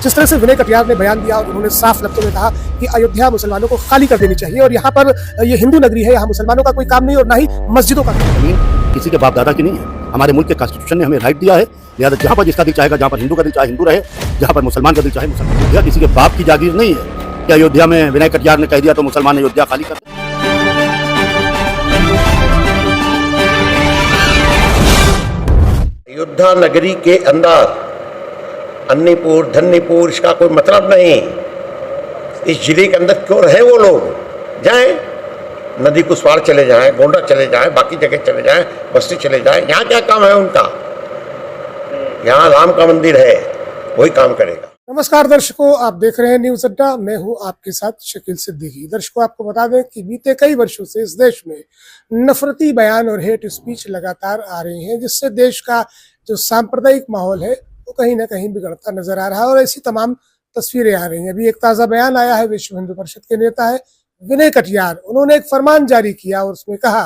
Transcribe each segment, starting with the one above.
जिस तरह से विनय कटियार ने बयान दिया और उन्होंने साफ लफ्जों में कहा कि अयोध्या मुसलमानों को खाली कर देनी चाहिए और यहाँ पर ये हिंदू नगरी है, यहाँ मुसलमानों का कोई काम नहीं और ना ही मस्जिदों का काम। जमीन किसी के बाप दादा की नहीं है, हमारे मुल्क के कॉन्स्टिट्यूशन ने हमें राइट दिया है। लिहाजा जहाँ पर जिसका दिल चाहेगा, जहाँ पर हिंदू का दिल चाहे हिंदू रहे, जहाँ पर मुसलमान का दिल चाहे मुसलमान। यह किसी के बाप की जागीर नहीं है कि अयोध्या में विनय कटियार ने कह दिया तो मुसलमान अयोध्या खाली कर दे। अयोध्या नगरी के अंदर अन्नीपुर धन्नीपुर इसका कोई मतलब नहीं। इस जिले के अंदर क्यों रहे वो लोग, जाएं नदी कुशवाड़ चले जाएं, गोंडा चले जाएं, बाकी जगह चले जाएं, बस्ती चले जाएं। यहाँ क्या काम है उनका? यहाँ राम का मंदिर है, वही काम करेगा। नमस्कार दर्शकों, आप देख रहे हैं न्यूज अड्डा। मैं हूं आपके साथ शकील सिद्दीकी। दर्शकों, आपको बता दें कि बीते कई वर्षों से इस देश में नफरती बयान और हेट स्पीच लगातार आ रही हैं, जिससे देश का जो सांप्रदायिक माहौल है वो कहीं ना कहीं बिगड़ता नजर आ रहा है और ऐसी तमाम तस्वीरें आ रही हैं। अभी एक ताजा बयान आया है, विश्व हिंदू परिषद के नेता है विनय कटियार। उन्होंने एक फरमान जारी किया और उसमें कहा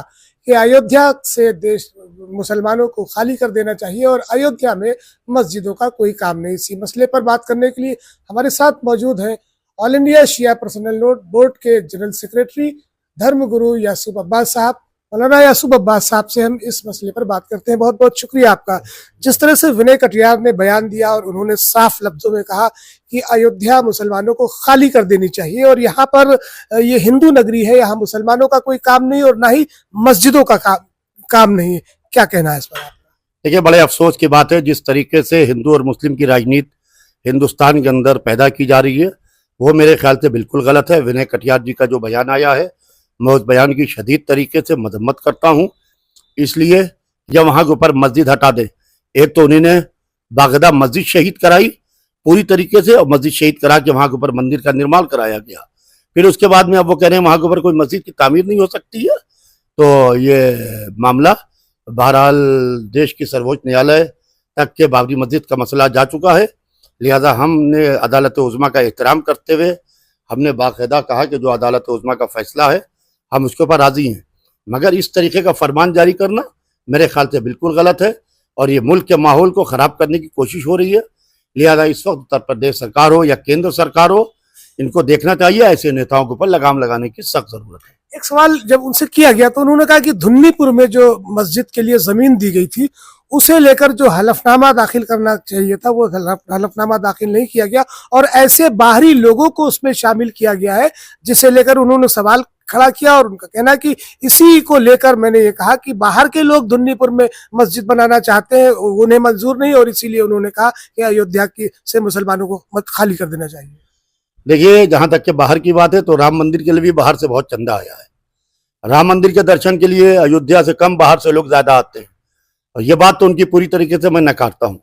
कि अयोध्या से देश मुसलमानों को खाली कर देना चाहिए और अयोध्या में मस्जिदों का कोई काम नहीं। इसी मसले पर बात करने के लिए हमारे साथ मौजूद हैं ऑल इंडिया शिया पर्सनल लॉ बोर्ड के जनरल सेक्रेटरी धर्मगुरु यासूब अब्बास साहब। मौलाना यासूब अब्बास साहब से हम इस मसले पर बात करते हैं। बहुत बहुत शुक्रिया आपका। जिस तरह से विनय कटियार ने बयान दिया और उन्होंने साफ लफ्जों में कहा कि अयोध्या मुसलमानों को खाली कर देनी चाहिए और यहाँ पर ये हिंदू नगरी है, यहाँ मुसलमानों का कोई काम नहीं और ना ही मस्जिदों का काम नहीं है, क्या कहना है इस पर? देखिए, बड़े अफसोस की बात है जिस तरीके से हिंदू और मुस्लिम की राजनीति हिंदुस्तान के अंदर पैदा की जा रही है, वो मेरे ख्याल से बिल्कुल गलत है। विनय कटियार जी का जो बयान आया है, मैं उस बयान की शदीद तरीके से मजम्मत करता हूँ। इसलिए जब वहाँ के ऊपर मस्जिद हटा दे, एक तो उन्होंने बाकायदा मस्जिद शहीद कराई पूरी तरीके से और मस्जिद शहीद करा के वहाँ के ऊपर मंदिर का निर्माण कराया गया। फिर उसके बाद में अब वो कह रहे हैं वहाँ के ऊपर कोई मस्जिद की तामीर नहीं हो सकती है। तो ये मामला बहरहाल देश की सर्वोच्च न्यायालय तक के बाबरी मस्जिद का मसला जा चुका है। लिहाजा हमने अदालत उज़्मा का एहतराम करते हुए हमने बाकायदा कहा कि जो अदालत उज़्मा का फैसला है हम उसके ऊपर राजी हैं, मगर इस तरीके का फरमान जारी करना मेरे ख्याल से बिल्कुल गलत है और ये मुल्क के माहौल को ख़राब करने की कोशिश हो रही है। लिहाजा इस वक्त उत्तर प्रदेश सरकार हो या केंद्र सरकार हो, इनको देखना चाहिए, ऐसे नेताओं के ऊपर लगाम लगाने की सख्त जरूरत है। एक सवाल जब उनसे किया गया तो उन्होंने कहा कि धुन्नीपुर में जो मस्जिद के लिए जमीन दी गई थी उसे लेकर जो हलफनामा दाखिल करना चाहिए था वो हलफनामा दाखिल नहीं किया गया और ऐसे बाहरी लोगों को उसमें शामिल किया गया है, जिसे लेकर उन्होंने सवाल खड़ा किया और उनका कहना है कि इसी को लेकर मैंने ये कहा कि बाहर के लोग धुन्नीपुर में मस्जिद बनाना चाहते हैं, उन्हें मंजूर नहीं और इसीलिए उन्होंने कहा कि अयोध्या की से मुसलमानों को मत खाली कर देना चाहिए। देखिए, जहां तक के बाहर की बात है तो राम मंदिर के लिए भी बाहर से बहुत चंदा आया है। राम मंदिर के दर्शन के लिए अयोध्या से कम बाहर से लोग ज्यादा आते हैं और ये बात तो उनकी पूरी तरीके से मैं नकारता हूँ।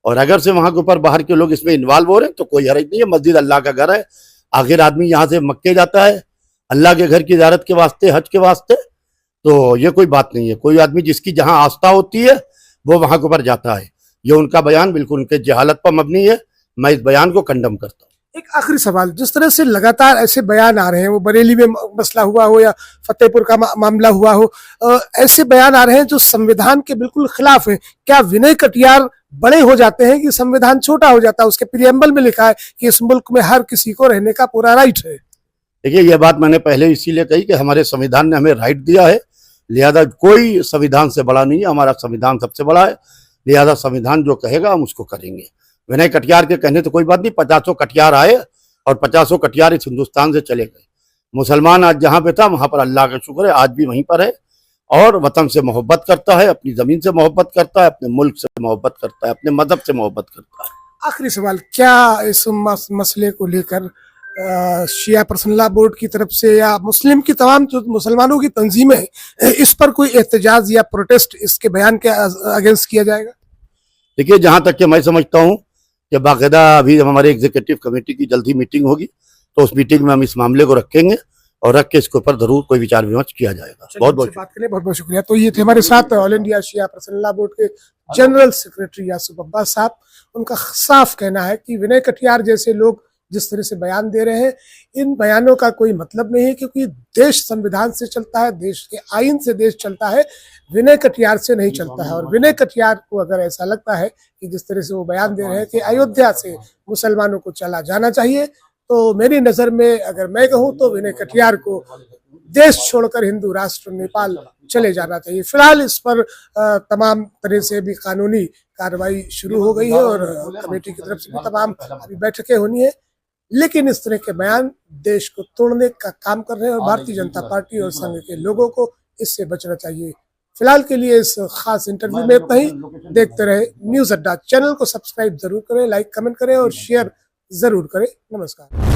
और अगर से वहां के ऊपर बाहर के लोग इसमें इन्वॉल्व हो रहे हैं तो कोई हर्ज नहीं है। मस्जिद अल्लाह का घर है, आखिर आदमी यहाँ से मक्के जाता है अल्लाह के घर की ज़ियारत के वास्ते, हज के वास्ते, तो ये कोई बात नहीं है। कोई आदमी जिसकी जहां आस्था होती है वो वहां के ऊपर जाता है। ये उनका बयान बिल्कुल उनके जहालत पर मबनी है, मैं इस बयान को कंडम करता हूँ। एक आखिरी सवाल, जिस तरह से लगातार ऐसे बयान आ रहे हैं, वो बरेली में मसला हुआ हो या फतेहपुर का मामला हुआ हो, ऐसे बयान आ रहे हैं जो संविधान के बिल्कुल खिलाफ है। क्या विनय कटियार बड़े हो जाते हैं कि संविधान छोटा हो जाता है? उसके प्रियम्बल में लिखा है कि इस मुल्क में हर किसी को रहने का पूरा राइट है। देखिए, यह बात मैंने पहले इसीलिए कही कि हमारे संविधान ने हमें राइट दिया है, लिहाजा कोई संविधान से बड़ा नहीं है, हमारा संविधान सबसे बड़ा है। लिहाजा संविधान जो कहेगा हम उसको करेंगे। विनय कटियार के कहने तो कोई बात नहीं, 50 कटियार आए और 50 कटियार इस हिंदुस्तान से चले गए। मुसलमान आज जहाँ पे था वहां पर अल्लाह का शुक्र है आज भी वहीं पर है और वतन से मोहब्बत करता है, अपनी जमीन से मोहब्बत करता है, अपने मुल्क से मोहब्बत करता है, अपने मजहब से मोहब्बत करता है। आखिरी सवाल, क्या इस मसले को लेकर शिया पर्सनल लॉ बोर्ड की तरफ से या मुस्लिम की तमाम जो मुसलमानों की तंजीमें हैं, इस पर कोई एहतजाज या प्रोटेस्ट इसके बयान के अगेंस्ट किया जाएगा? देखिए, जहां तक कि मैं समझता हूं कि बाकायदा अभी हमारे एग्जीक्यूटिव कमेटी की जल्दी मीटिंग होगी तो उस मीटिंग में हम इस मामले को रखेंगे और रख के इसके ऊपर जरूर कोई विचार विमर्श किया जाएगा। बहुत बहुत शुक्रिया। तो ये थे हमारे साथ ऑल इंडिया शिया पर्सनल लॉ बोर्ड के जनरल सेक्रेटरी यासूब अब्बास साहब। उनका साफ कहना है कि विनय कटियार जैसे लोग जिस तरह से बयान दे रहे हैं, इन बयानों का कोई मतलब नहीं है, क्योंकि देश संविधान से चलता है, देश के आईन से देश चलता है, विनय कटियार से नहीं चलता है। और विनय कटियार को अगर ऐसा लगता है कि जिस तरह से वो बयान दे रहे हैं कि अयोध्या से मुसलमानों को चला जाना चाहिए, तो मेरी नज़र में अगर मैं कहूँ तो विनय कटियार को देश छोड़कर हिंदू राष्ट्र नेपाल चले जाना चाहिए। फिलहाल इस पर तमाम तरह से भी कानूनी कार्रवाई शुरू हो गई है और कमेटी की तरफ से भी तमाम अभी बैठकें होनी है, लेकिन इस तरह के बयान देश को तोड़ने का काम कर रहे हैं और भारतीय जनता पार्टी और संघ के लोगों को इससे बचना चाहिए। फिलहाल के लिए इस खास इंटरव्यू में इतना ही। देखते रहे न्यूज़ अड्डा। चैनल को सब्सक्राइब जरूर करें, लाइक कमेंट करें और शेयर जरूर करें। नमस्कार।